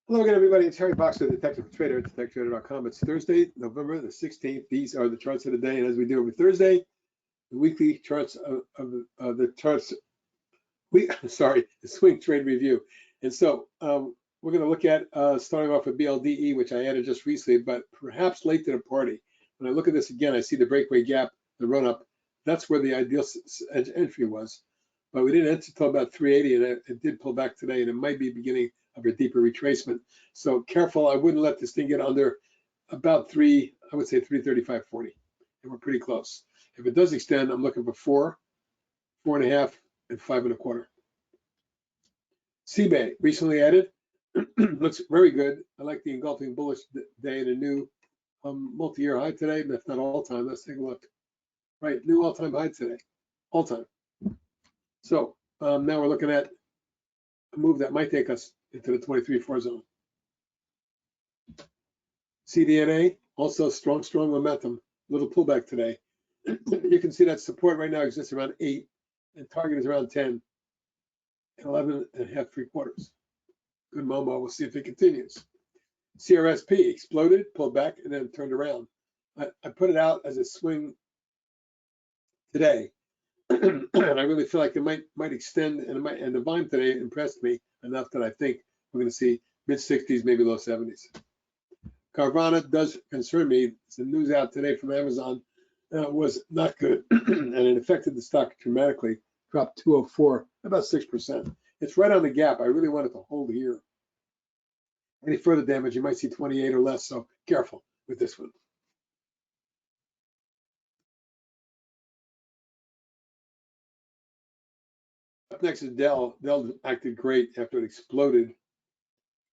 Hello again, everybody. It's Harry Boxer, the Technical Trader at TechTrader.com. It's Thursday, November the 16th. These are the charts of the day, and as we do every Thursday, the weekly charts of the charts. The swing trade review. And so we're going to look at starting off with BLDE, which I added just recently, but perhaps late to the party. When I look at this again, I see the breakaway gap, the run up. That's where the ideal entry was, but we didn't enter until about 380, and it did pull back today, and it might be beginning of a deeper retracement. So careful, I wouldn't let this thing get under about I would say 335.40, and we're pretty close. If it does extend, I'm looking for 4.5, and 5.25. CBAY recently added, looks very good. I like the engulfing bullish day and a new multi-year high today, but if not all time, let's take a look. Right, new all-time high today, all time. So now we're looking at a move that might take us into the 23.4 zone. CDNA, also strong momentum, little pullback today. You can see that support right now exists around 8, and target is around 10, and 11.5 3/4. Good Momo, we'll see if it continues. CRSP exploded, pulled back, and then turned around. I put it out as a swing today. And I really feel like it might extend, and the volume today impressed me enough that I think we're going to see mid-60s, maybe low 70s. Carvana does concern me. The news out today from Amazon was not good, and it affected the stock dramatically. Dropped 204, about 6%. It's right on the gap. I really wanted to hold here. Any further damage, you might see 28 or less, so careful with this one. Up next is DELL. DELL acted great after it exploded,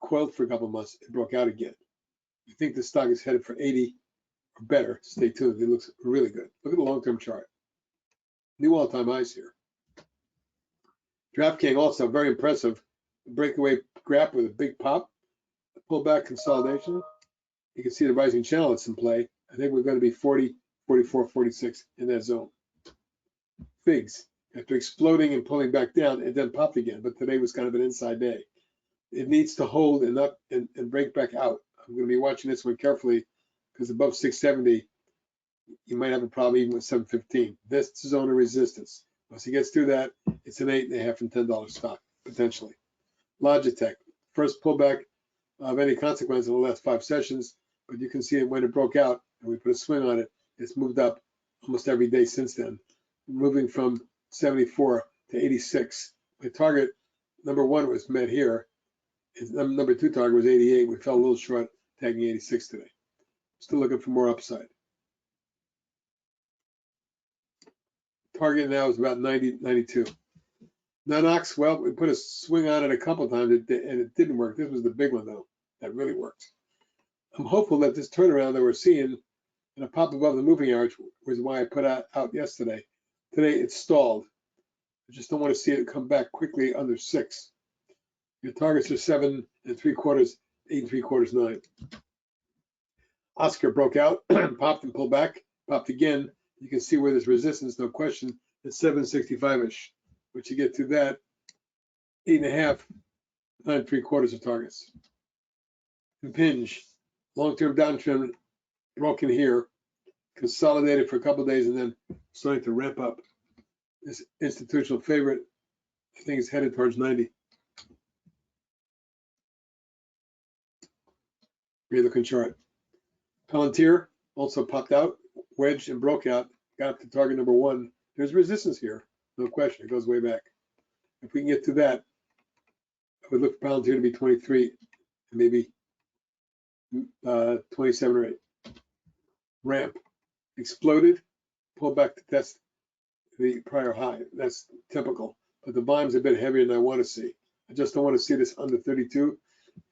coiled for a couple of months, it broke out again. You think the stock is headed for 80 or better, stay tuned. It looks really good. Look at the long-term chart. New all-time highs here. DraftKings also very impressive. Breakaway gap with a big pop, pullback consolidation. You can see the rising channel that's in play. I think we're going to be 40, 44, 46 in that zone. Figs, after exploding and pulling back down, it then popped again, but today was kind of an inside day. It needs to hold and up and break back out. I'm going to be watching this one carefully because above 670, you might have a problem even with 715. This is zone of resistance. Once he gets through that, it's an $8.5 and $10 stock, potentially. Logitech, first pullback of any consequence in the last 5 sessions, but you can see it when it broke out and we put a swing on it. It's moved up almost every day since then, moving from 74 to 86. My target, number 1, was met here. His number 2 target was 88. We fell a little short, tagging 86 today. Still looking for more upside. Target now is about 90, 92. Nano-X, well, we put a swing on it a couple of times and it didn't work. This was the big one, though, that really worked. I'm hopeful that this turnaround that we're seeing and a pop above the moving average was why I put out yesterday. Today, it's stalled. I just don't want to see it come back quickly under 6. Your targets are 7 3/4, 8 3/4, 9. OSCR broke out, popped and pulled back, popped again. You can see where there's resistance, no question. It's 765-ish. Once you get to that, 8.5, 9 3/4 of targets. Impinge, long-term downtrend, broken here, consolidated for a couple of days, and then starting to ramp up. This institutional favorite, I think, is headed towards 90. Great looking chart. PLTR also popped out, wedged and broke out, got up to target number 1. There's resistance here, no question. It goes way back. If we can get to that, I would look for PLTR to be 23, and maybe 27 or 8. Ramp exploded, pulled back to test the prior high. That's typical, but the volume's a bit heavier than I want to see. I just don't want to see this under 32. You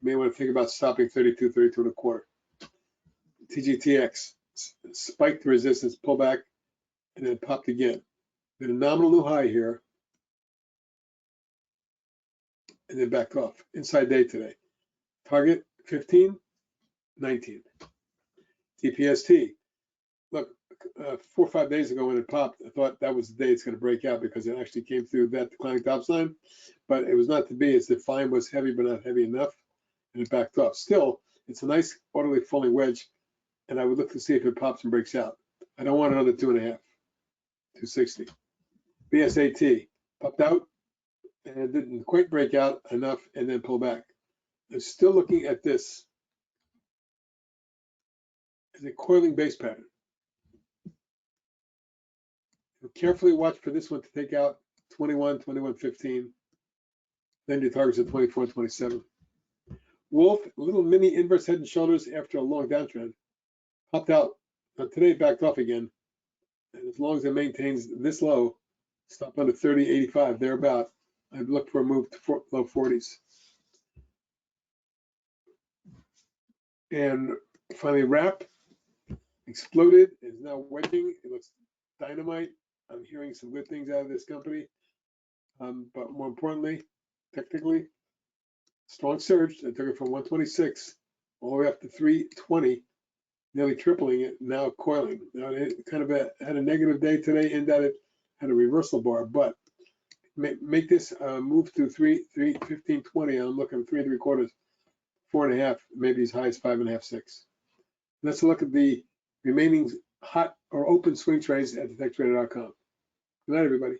may want to think about stopping 32, 32.25. TGTX spiked the resistance, pull back, and then popped again. Been a nominal new high here, and then backed off. Inside day today. Target 15, 19. TPST. Look, 4 or 5 days ago when it popped, I thought that was the day it's going to break out because it actually came through that declining top sign, but it was not to be. It's the volume was heavy, but not heavy enough. and it backed off. Still, it's a nice orderly falling wedge, and I would look to see if it pops and breaks out. I don't want another 2.5, 260. VSAT popped out and it didn't quite break out enough and then pull back. I'm still looking at this as a coiling base pattern. Carefully watch for this one to take out 21, 21.15. Then your targets at 24 and 27. Wolf, little mini inverse head and shoulders after a long downtrend. Popped out. Now today it backed off again. And as long as it maintains this low, stop under 30.85, thereabout, I'd look for a move to low 40s. And finally, wrap exploded, is now wedging. It looks dynamite. I'm hearing some good things out of this company. But more importantly, technically, strong surge. I took it from 126 all the way up to 320, nearly tripling it, now coiling. Now it kind of had a negative day today in that it had a reversal bar, but make this move to 15.20. I'm looking at 3 3/4, 4.5, maybe as high as 5.5, 6. Let's look at the remaining hot or open swing trades at detectrader.com. Good night, everybody.